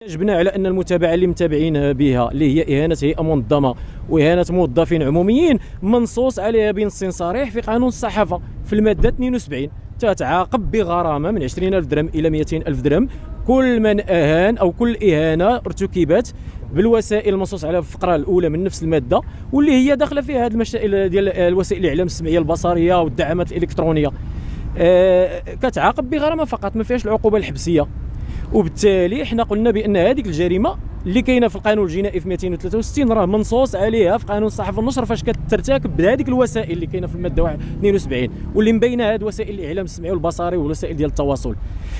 جبنا على ان المتابعه اللي متابعين بها اللي هي اهانه هيئه منظمه واهانه موظفين عموميين منصوص عليها بنص صريح في قانون الصحافه في الماده 72 تتعاقب بغرامه من 20,000 درهم الى 200,000 درهم كل من اهان او كل اهانه ارتكبت بالوسائل المنصوص عليها في الفقره الاولى من نفس الماده واللي هي داخله فيها هذه المسائل ديال الوسائل الاعلام السمعيه البصريه والدعامات الالكترونيه. كتعاقب بغرامه فقط، ما فيهاش العقوبه الحبسيه. وبالتالي حنا قلنا بان هذيك الجريمه اللي كاينه في القانون الجنائي في 263 راه منصوص عليها في قانون الصحافه والنشر فاش كترتكب بهذيك الوسائل اللي كاينه في الماده 72 واللي مبينه هذه وسائل الاعلام السمعي والبصري والوسائل ديال التواصل.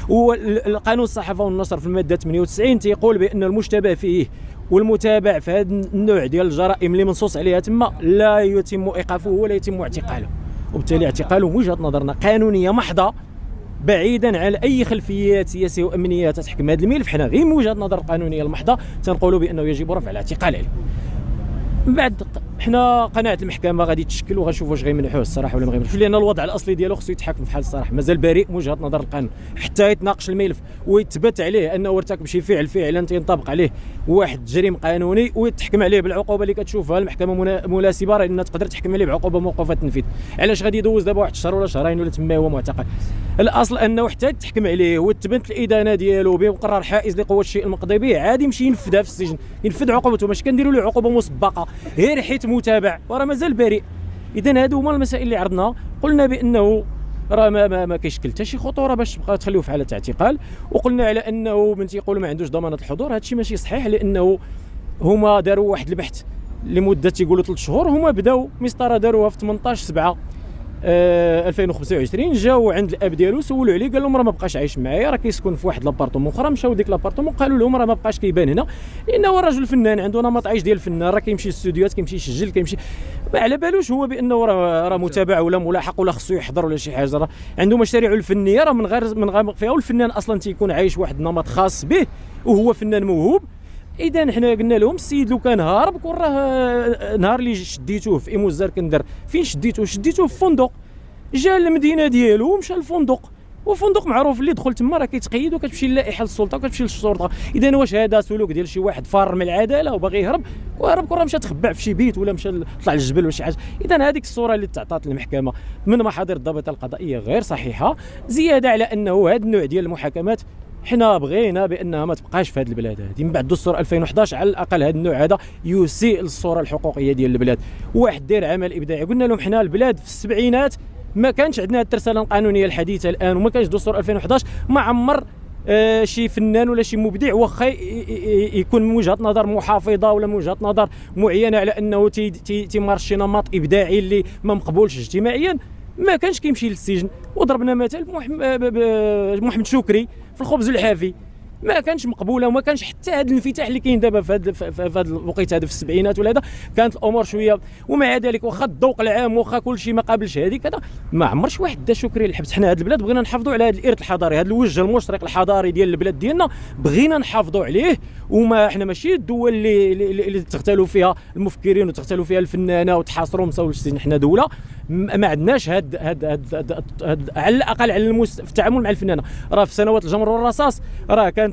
والقانون الصحافه والنشر في الماده 98 تيقول بان المشتبه فيه والمتابع في هذا النوع ديال الجرائم اللي منصوص عليها تما لا يتم ايقافه ولا يتم اعتقاله، وبالتالي اعتقاله من وجهه نظرنا قانونيه محضه بعيدا عن اي خلفيات سياسيه وامنيه تتحكم هذا الملف. حنا غير من وجهه نظر القانونيه المحضه تنقولوا بانه يجب رفع الاعتقال عليه. من بعد حنا قناعه المحكمه غادي تشكل وغنشوفوا واش غيمنحوه الصراحه ولا ما غيمنحوش، لان الوضع الاصلي ديالو خصو يتحكم في حال الصراحه مازال بريء من وجهه نظر القانون حتى يتناقش الملف ويثبت عليه انه ارتكب شي فعل فعلا تنطبق عليه واحد جريم قانوني ويتحكم عليه بالعقوبه اللي كتشوفها المحكمه مناسبه، راه انها تقدر تحكم عليه بعقوبه موقوفه التنفيذ. علاش غادي يدوز دابا واحد الشهر ولا شهرين ولا تما هو معتقل؟ الاصل انه حتى تحكم عليه وتبنت الادانه ديالو بقرار حائز لقوه الشيء المقضي به عادي يمشي ينفذها في السجن، ينفذ عقوبته، ماشي كنديروا له عقوبه مسبقه غير حيت متابع وراه مازال بريء. اذا هادو هما المسائل اللي عرضنا، قلنا بانه راه ما كيشكل حتى شي خطوره باش تبقى تخليوه في حاله اعتقال، وقلنا على انه من تيقولوا ما عندوش ضمانه الحضور هادشي ماشي صحيح، لانه هما داروا واحد البحث لمده تيقولوا 3 شهور، هما بداو مسطره داروها في 18/7 2025 جاو عند الاب ديالو سولوا عليه قال لهم راه ما بقاش عايش معايا، راه كيسكن في واحد لابارطومون اخرى. مشاو ديك لابارطومون قالوا لهم راه ما بقاش كيبان هنا لانه راجل فنان عنده نمط عايش ديال الفنان، راه كيمشي للاستوديوهات كيمشي يسجل كيمشي ما على بالوش هو بانه راه متابع ولا ملاحق ولا خصو يحضر ولا شي حاجه، راه عنده مشاريعه الفنيه راه من غير فيها، والفنان اصلا تيكون عايش واحد النمط خاص به وهو فنان موهوب. اذا حنا قلنا لهم السيد لو كان هارب كون راه نهار اللي شديتوه في ايمو الزركندر فين شديتوه في فندق، جا للمدينه ديالو ومشى للفندق، وفندق معروف اللي دخل تما راه كيتقيد وكتمشي للائحه للسلطه وكتمشي للشرطه. اذا واش هذا سلوك ديال شي واحد فار من العداله وباغي يهرب كون راه مشى تخبع في شي بيت ولا مشى طلع للجبل ولا شي حاجه؟ اذا هذيك الصوره اللي تعطات المحكمه من محاضر الضابطه القضائيه غير صحيحه، زياده على انه هذا النوع ديال المحاكمات حنا بغينا بانها ما تبقاش في هذه البلاد هذه. من بعد دستور 2011 على الاقل هذا النوع هذا يسيء للصوره الحقوقيه ديال البلاد. واحد دير عمل ابداعي، قلنا لهم حنا البلاد في السبعينات ما كانش عندنا الترسانه القانونيه الحديثه الان وما كانش دستور 2011 ما عمر شي فنان ولا شي مبدع واخا يكون من وجهه نظر محافظه ولا من وجهه نظر معينه على انه تيمارس شي نمط ابداعي اللي ما مقبولش اجتماعيا ما كانش كيمشي للسجن. وضربنا مثال محمد شكري في الخبز الحافي ما كانش مقبوله وما كانش حتى هذا الانفتاح اللي كاين دابا في هذا الوقت هذا في السبعينات ولا هذا، كانت الامور شويه. ومع ذلك واخا الذوق العام واخا كل شيء ما قابلش هذيك هذا ما عمرش واحد دا شكري للحبس. حنا هذه البلاد بغينا نحافظوا على هذا الارث الحضاري، هذا الوجه المشرق الحضاري ديال البلاد ديالنا بغينا نحافظوا عليه. وما حنا ماشي الدول اللي تغتالوا فيها المفكرين وتغتالوا فيها الفنانه وتحاصروا ومساو للسجن. حنا دوله ما عندناش هاد على الاقل على في التعامل مع الفنانه. راه في سنوات الجمر والرصاص راه كان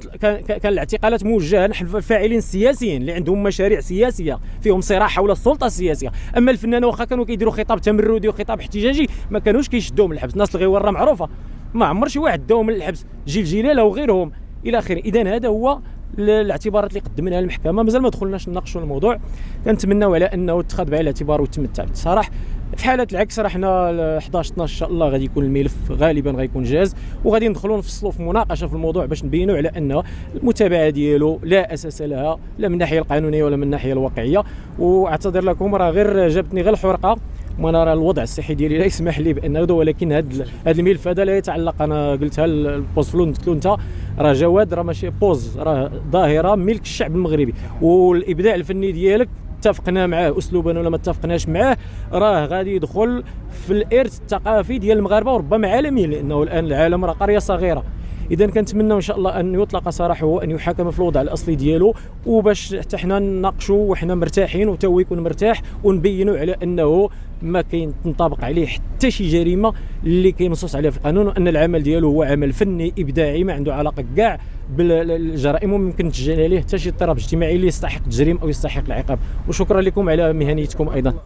الاعتقالات موجهه نحو الفاعلين السياسيين اللي عندهم مشاريع سياسيه فيهم صراع حول السلطه السياسيه. اما الفنانه واخا كانوا كيديروا خطاب تمردي وخطاب احتجاجي ما كانوش كيشدوهم للحبس. الناس الغيور راه معروفه ما عمر شي واحد داهم للحبس، جيل جلاله وغيرهم الى اخره. اذا هذا هو الاعتبارات اللي قدمناها المحكمه، مازال ما دخلناش نناقشوا الموضوع، كنتمناو على انه اتخذ بعين الاعتبار ويتم التعبد. صراحه في حاله العكس راه حنا 11 12 ان شاء الله غادي يكون الملف غالبا غيكون جاهز وغادي ندخلوا نفصلوا في مناقشه في الموضوع باش نبينوا على ان المتابعه ديالو لا اساس لها لا من الناحيه القانونيه ولا من الناحيه الواقعيه. واعتذر لكم راه غير جابتني غير الحرقه وانا راه الوضع الصحي ديالي لا يسمح لي بان هذا، ولكن هذا الملف هذا لا يتعلق، انا قلتها البوز فلون قلت له انت راه جواد راه ماشي بوز، راه ظاهره ملك الشعب المغربي والابداع الفني ديالك اتفقنا معاه اسلوبا ولا ما اتفقناش معاه راه غادي يدخل في الارث الثقافي ديال المغاربه وربما عالميا، لانه الان العالم راه قريه صغيره. اذا كنتمنى ان شاء الله ان يطلق سراحه وان يحاكم في الوضع الاصلي ديالو، وباش حتى حنا نناقشوا وحنا مرتاحين وتا هو يكون مرتاح، ونبينوا على انه ما كاين تنطبق عليه حتى شي جريمه اللي كينصوص عليها في القانون، وان العمل ديالو هو عمل فني ابداعي ما عنده علاقه كاع بالجرائم، وممكن تسجل عليه حتى شي اضطراب اجتماعي اللي يستحق التجريم او يستحق العقاب. وشكرا لكم على مهنيتكم ايضا.